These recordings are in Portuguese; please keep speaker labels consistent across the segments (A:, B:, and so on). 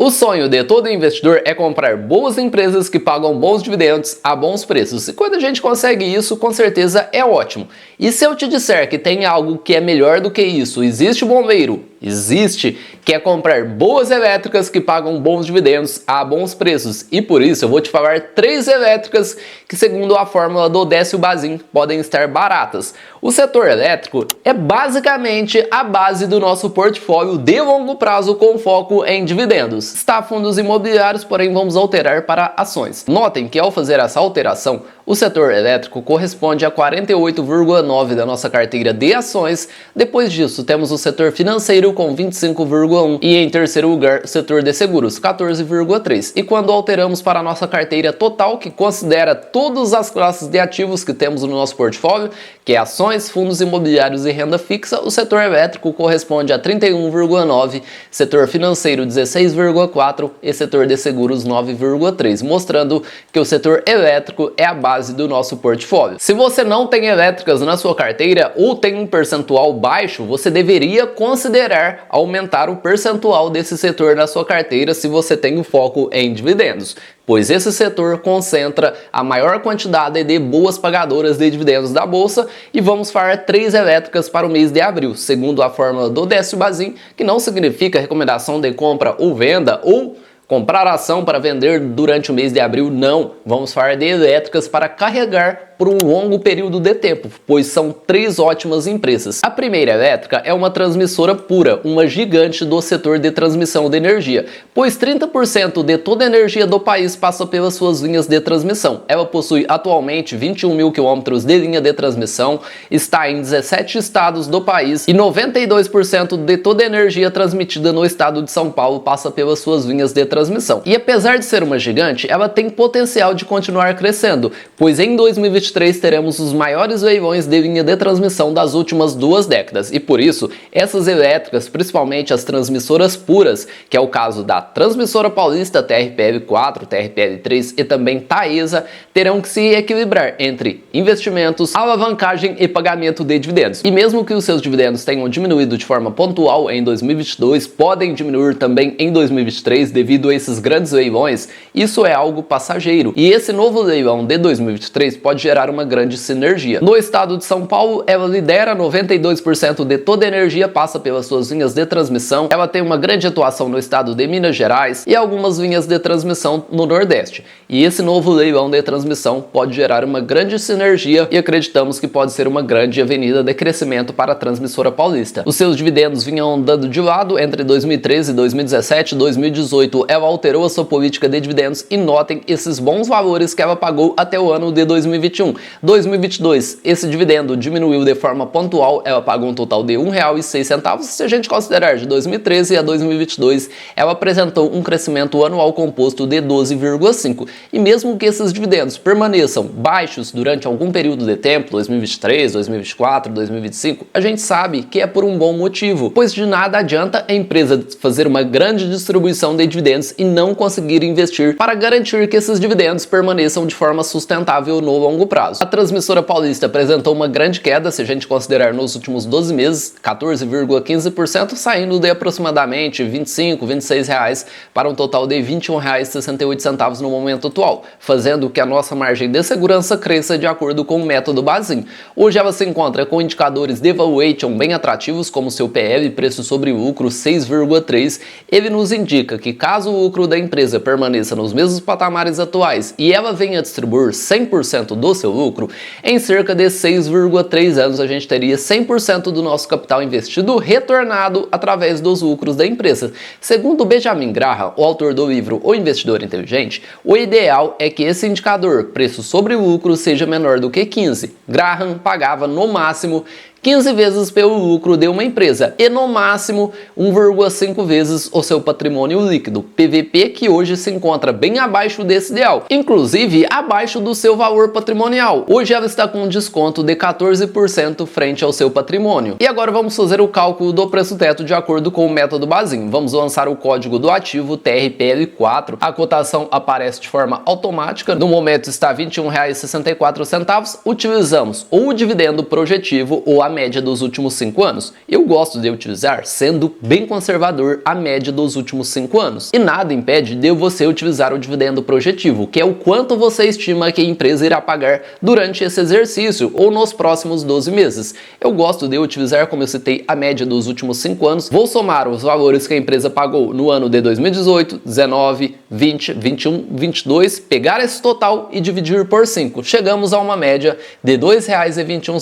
A: O sonho de todo investidor é comprar boas empresas que pagam bons dividendos a bons preços. E quando a gente consegue isso, com certeza é ótimo. E se eu te disser que tem algo que é melhor do que isso, existe bombeiro, existe, que é comprar boas elétricas que pagam bons dividendos a bons preços. E por isso eu vou te falar 3 elétricas que, segundo a fórmula do Décio Bazin, podem estar baratas. O setor elétrico é basicamente a base do nosso portfólio de longo prazo com foco em dividendos. Está fundos imobiliários, porém vamos alterar para ações. Notem que ao fazer essa alteração, o setor elétrico corresponde a 48,9% da nossa carteira de ações. Depois disso, temos o setor financeiro com 25,1% e em terceiro lugar, o setor de seguros, 14,3%. E quando alteramos para a nossa carteira total, que considera todas as classes de ativos que temos no nosso portfólio, que é ações, fundos imobiliários e renda fixa, o setor elétrico corresponde a 31,9%, setor financeiro 16,4% e setor de seguros 9,3%, mostrando que o setor elétrico é a base do nosso portfólio. Se você não tem elétricas na sua carteira ou tem um percentual baixo, você deveria considerar aumentar o percentual desse setor na sua carteira se você tem o foco em dividendos, pois esse setor concentra a maior quantidade de boas pagadoras de dividendos da bolsa. E vamos falar 3 elétricas para o mês de abril, segundo a fórmula do Décio Bazin, que não significa recomendação de compra ou venda ou comprar ação para vender durante o mês de abril, não. Vamos falar de elétricas para carregar por um longo período de tempo, pois são 3 ótimas empresas. A primeira elétrica é uma transmissora pura, uma gigante do setor de transmissão de energia, pois 30% de toda a energia do país passa pelas suas linhas de transmissão. Ela possui atualmente 21 mil quilômetros de linha de transmissão, está em 17 estados do país e 92% de toda a energia transmitida no estado de São Paulo passa pelas suas linhas de transmissão. E apesar de ser uma gigante, ela tem potencial de continuar crescendo, pois em 2023 teremos os maiores leilões de linha de transmissão das últimas 2 décadas. E por isso, essas elétricas, principalmente as transmissoras puras, que é o caso da Transmissora Paulista, TRPL4, TRPL3 e também Taesa, terão que se equilibrar entre investimentos, alavancagem e pagamento de dividendos. E mesmo que os seus dividendos tenham diminuído de forma pontual em 2022, podem diminuir também em 2023 devido a esses grandes leilões. Isso é algo passageiro. E esse novo leilão de 2023 pode gerar uma grande sinergia. No estado de São Paulo, ela lidera 92% de toda a energia, passa pelas suas linhas de transmissão. Ela tem uma grande atuação no estado de Minas Gerais e algumas linhas de transmissão no Nordeste. E esse novo leilão de transmissão pode gerar uma grande sinergia e acreditamos que pode ser uma grande avenida de crescimento para a Transmissora Paulista. Os seus dividendos vinham andando de lado entre 2013, 2017 e 2018. Ela alterou a sua política de dividendos e notem esses bons valores que ela pagou até o ano de 2021. 2022, esse dividendo diminuiu de forma pontual, ela pagou um total de R$ 1,06. Se a gente considerar de 2013 a 2022, ela apresentou um crescimento anual composto de 12,5%. E mesmo que esses dividendos permaneçam baixos durante algum período de tempo, 2023, 2024, 2025, a gente sabe que é por um bom motivo, pois de nada adianta a empresa fazer uma grande distribuição de dividendos e não conseguir investir para garantir que esses dividendos permaneçam de forma sustentável no longo prazo. A Transmissora Paulista apresentou uma grande queda, se a gente considerar nos últimos 12 meses, 14,15%, saindo de aproximadamente R$ 25, R$ 26 para um total de R$ 21,68 no momento atual, fazendo que a nossa margem de segurança cresça de acordo com o método Bazin. Hoje ela se encontra com indicadores de valuation bem atrativos, como seu PL, preço sobre lucro, 6,3. Ele nos indica que caso o lucro da empresa permaneça nos mesmos patamares atuais e ela venha distribuir 100% do seu lucro, em cerca de 6,3 anos a gente teria 100% do nosso capital investido retornado através dos lucros da empresa. Segundo Benjamin Graham, o autor do livro O Investidor Inteligente, o ideal é que esse indicador, preço sobre lucro, seja menor do que 15. Graham pagava no máximo 15 vezes pelo lucro de uma empresa e no máximo 1,5 vezes o seu patrimônio líquido, PVP, que hoje se encontra bem abaixo desse ideal, inclusive abaixo do seu valor patrimonial. Hoje ela está com um desconto de 14% frente ao seu patrimônio. E agora vamos fazer o cálculo do preço teto de acordo com o método Bazin. Vamos lançar o código do ativo TRPL4. A cotação aparece de forma automática. No momento está R$ 21,64. Utilizamos ou o dividendo projetivo ou a a média dos últimos 5 anos? Eu gosto de utilizar, sendo bem conservador, a média dos últimos 5 anos. E nada impede de você utilizar o dividendo projetivo, que é o quanto você estima que a empresa irá pagar durante esse exercício ou nos próximos 12 meses. Eu gosto de utilizar, como eu citei, a média dos últimos 5 anos. Vou somar os valores que a empresa pagou no ano de 2018, 19, 20, 21, 22, pegar esse total e dividir por 5. Chegamos a uma média de R$ 2,21.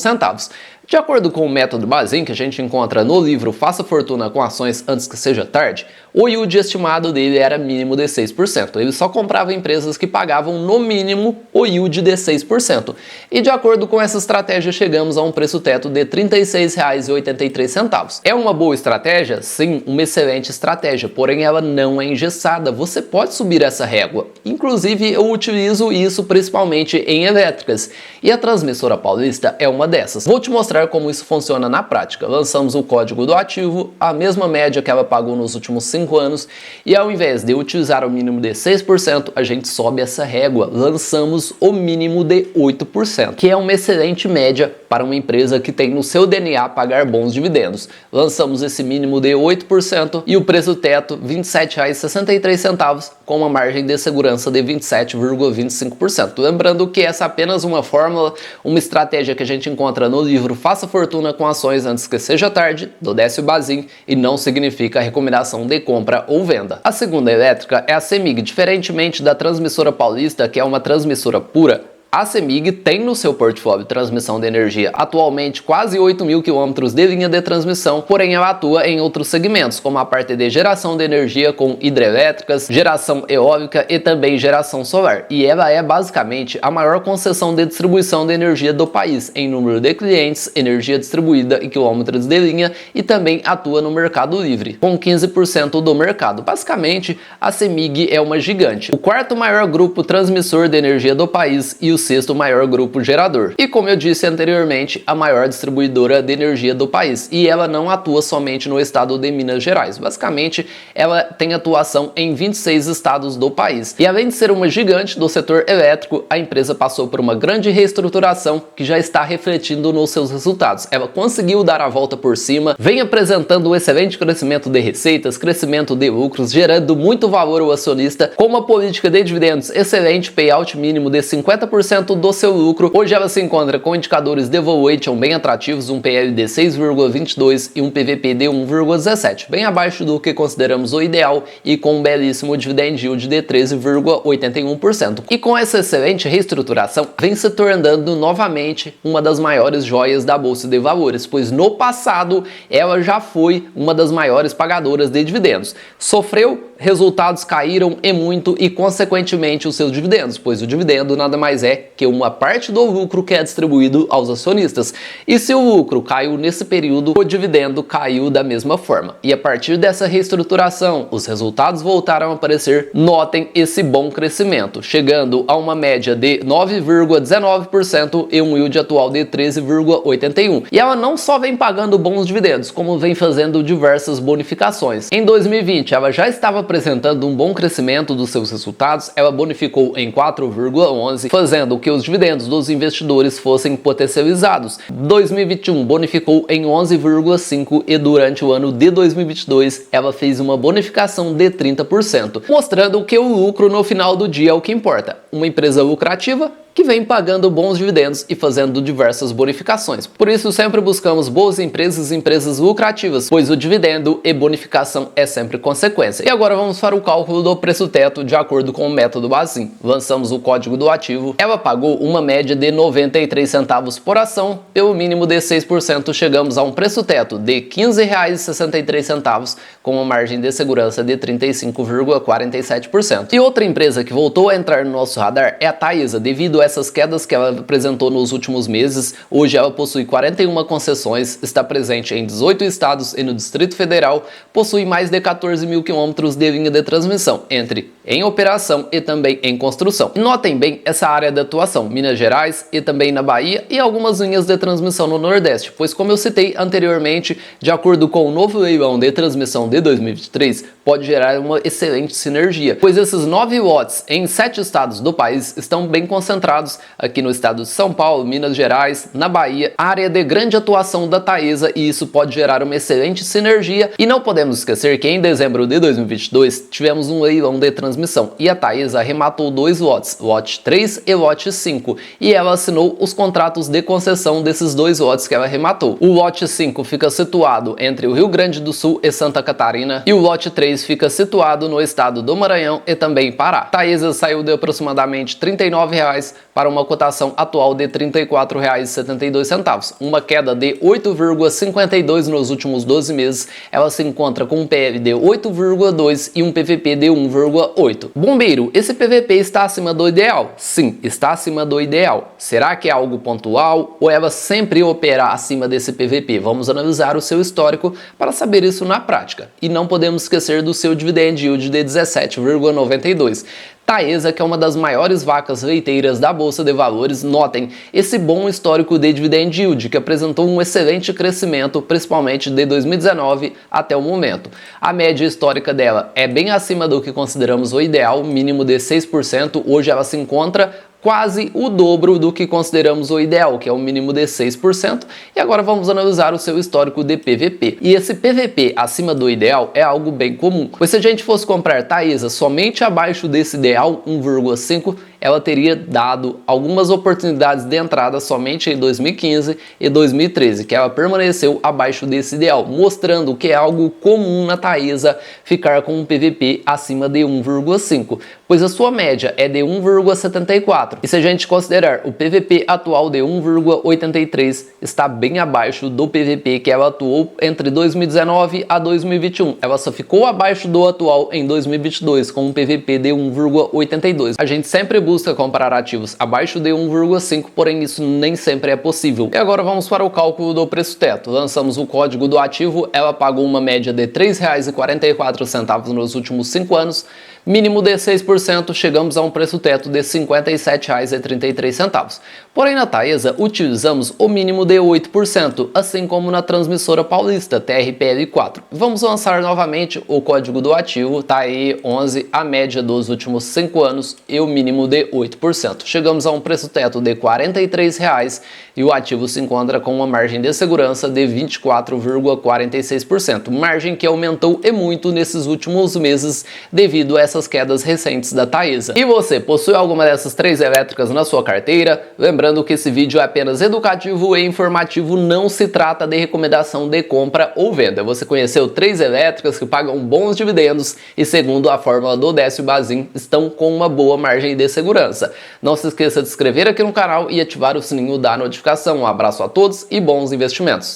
A: De acordo com o método Bazin, que a gente encontra no livro Faça Fortuna com Ações Antes que Seja Tarde, o yield estimado dele era mínimo de 6%. Ele só comprava empresas que pagavam no mínimo o yield de 6%. E de acordo com essa estratégia, chegamos a um preço teto de R$ 36,83. É uma boa estratégia? Sim, uma excelente estratégia, porém ela não é engessada. Você pode subir essa régua. Inclusive, eu utilizo isso principalmente em elétricas. E a Transmissora Paulista é uma dessas. Vou te mostrar como isso funciona na prática. Lançamos o código do ativo, a mesma média que ela pagou nos últimos 5 anos, e ao invés de utilizar o mínimo de 6%, a gente sobe essa régua, lançamos o mínimo de 8%, que é uma excelente média para uma empresa que tem no seu DNA pagar bons dividendos. Lançamos esse mínimo de 8% e o preço teto R$ 27,63, com uma margem de segurança de 27,25%. Lembrando que essa é apenas uma fórmula, uma estratégia que a gente encontra no livro Faça Fortuna com Ações Antes que Seja Tarde, do Décio Bazin, e não significa recomendação de compra ou venda. A segunda elétrica é a CEMIG. Diferentemente da Transmissora Paulista, que é uma transmissora pura, a CEMIG tem no seu portfólio transmissão de energia atualmente quase 8.000 quilômetros de linha de transmissão, porém ela atua em outros segmentos, como a parte de geração de energia com hidrelétricas, geração eólica e também geração solar. E ela é basicamente a maior concessão de distribuição de energia do país, em número de clientes, energia distribuída e quilômetros de linha, e também atua no mercado livre, com 15% do mercado. Basicamente, a CEMIG é uma gigante, o quarto maior grupo transmissor de energia do país e o sexto maior grupo gerador. E como eu disse anteriormente, a maior distribuidora de energia do país. E ela não atua somente no estado de Minas Gerais. Basicamente, ela tem atuação em 26 estados do país. E além de ser uma gigante do setor elétrico, a empresa passou por uma grande reestruturação que já está refletindo nos seus resultados. Ela conseguiu dar a volta por cima, vem apresentando um excelente crescimento de receitas, crescimento de lucros, gerando muito valor ao acionista, com uma política de dividendos excelente, payout mínimo de 50% do seu lucro. Hoje ela se encontra com indicadores de valuation bem atrativos, um PL de 6,22 e um PVP de 1,17, bem abaixo do que consideramos o ideal, e com um belíssimo dividend yield de 13,81%. E com essa excelente reestruturação, vem se tornando novamente uma das maiores joias da Bolsa de Valores, pois no passado ela já foi uma das maiores pagadoras de dividendos. Sofreu, resultados caíram e muito, e consequentemente os seus dividendos, pois o dividendo nada mais é que uma parte do lucro que é distribuído aos acionistas. E se o lucro caiu nesse período, o dividendo caiu da mesma forma. E a partir dessa reestruturação, os resultados voltaram a aparecer. Notem esse bom crescimento, chegando a uma média de 9,19% e um yield atual de 13,81%. E ela não só vem pagando bons dividendos, como vem fazendo diversas bonificações. Em 2020, ela já estava apresentando um bom crescimento dos seus resultados. Ela bonificou em 4,11%, fazendo que os dividendos dos investidores fossem potencializados. 2021 bonificou em 11,5% e durante o ano de 2022 ela fez uma bonificação de 30%, mostrando que o lucro no final do dia é o que importa. Uma empresa lucrativa que vem pagando bons dividendos e fazendo diversas bonificações. Por isso sempre buscamos boas empresas e empresas lucrativas, pois o dividendo e bonificação é sempre consequência. E agora vamos para o cálculo do preço teto de acordo com o método Bazin. Lançamos o código do ativo, ela pagou uma média de 93 centavos por ação, pelo mínimo de 6%, chegamos a um preço teto de R$ 15,63, com uma margem de segurança de 35,47%. E outra empresa que voltou a entrar no nosso radar é a Taesa, devido a essas quedas que ela apresentou nos últimos meses. Hoje ela possui 41 concessões, está presente em 18 estados e no Distrito Federal, possui mais de 14.000 quilômetros de linha de transmissão, entre em operação e também em construção. Notem bem essa área de atuação, Minas Gerais e também na Bahia, e algumas linhas de transmissão no Nordeste, pois como eu citei anteriormente, de acordo com o novo leilão de transmissão de 2023, pode gerar uma excelente sinergia, pois esses 9 watts em 7 estados do país estão bem concentrados aqui no estado de São Paulo, Minas Gerais, na Bahia, área de grande atuação da Taesa, e isso pode gerar uma excelente sinergia. E não podemos esquecer que em dezembro de 2022 tivemos um leilão de transmissão e a Taesa arrematou 2 lotes, lote 3 e lote 5, e ela assinou os contratos de concessão desses 2 lotes que ela arrematou. O lote 5 fica situado entre o Rio Grande do Sul e Santa Catarina, e o lote 3 fica situado no estado do Maranhão e também Pará. Taesa saiu de aproximadamente R$ 39,00 para uma cotação atual de R$ 34,72, uma queda de 8,52 nos últimos 12 meses. Ela se encontra com um PL de 8,2 e um PVP de 1,8. Bombeiro, esse PVP está acima do ideal? Sim, está acima do ideal. Será que é algo pontual ou ela sempre opera acima desse PVP? Vamos analisar o seu histórico para saber isso na prática. E não podemos esquecer do seu dividend yield de 17,92. Taesa, que é uma das maiores vacas leiteiras da Bolsa de Valores, notem esse bom histórico de dividend yield, que apresentou um excelente crescimento, principalmente de 2019 até o momento. A média histórica dela é bem acima do que consideramos o ideal, mínimo de 6%, hoje ela se encontra quase o dobro do que consideramos o ideal, que é o mínimo de 6%, e agora vamos analisar o seu histórico de PVP. E esse PVP acima do ideal é algo bem comum, pois se a gente fosse comprar Taesa somente abaixo desse ideal, 1,5, ela teria dado algumas oportunidades de entrada somente em 2015 e 2013, que ela permaneceu abaixo desse ideal, mostrando que é algo comum na Taesa ficar com um PVP acima de 1,5, pois a sua média é de 1,74, e se a gente considerar o PVP atual de 1,83, está bem abaixo do PVP que ela atuou entre 2019 a 2021. Ela só ficou abaixo do atual em 2022, com um PVP de 1,82. A gente sempre busca comprar ativos abaixo de 1,5, porém isso nem sempre é possível. E agora vamos para o cálculo do preço teto. Lançamos o código do ativo, ela pagou uma média de R$ 3,44 nos últimos 5 anos, mínimo de 6%, chegamos a um preço teto de R$ 57,33. Porém, na Taesa, utilizamos o mínimo de 8%, assim como na transmissora paulista, TRPL4. Vamos lançar novamente o código do ativo, tá aí 11, a média dos últimos 5 anos e o mínimo de 8%. Chegamos a um preço teto de R$ 43,00 e o ativo se encontra com uma margem de segurança de 24,46%, margem que aumentou e muito nesses últimos meses devido a essas quedas recentes da Taesa. E você, possui alguma dessas 3 elétricas na sua carteira? Lembrando que esse vídeo é apenas educativo e informativo, não se trata de recomendação de compra ou venda. Você conheceu 3 elétricas que pagam bons dividendos e, segundo a fórmula do Décio Bazin, estão com uma boa margem de segurança. Não se esqueça de se inscrever aqui no canal e ativar o sininho da notificação. Um abraço a todos e bons investimentos!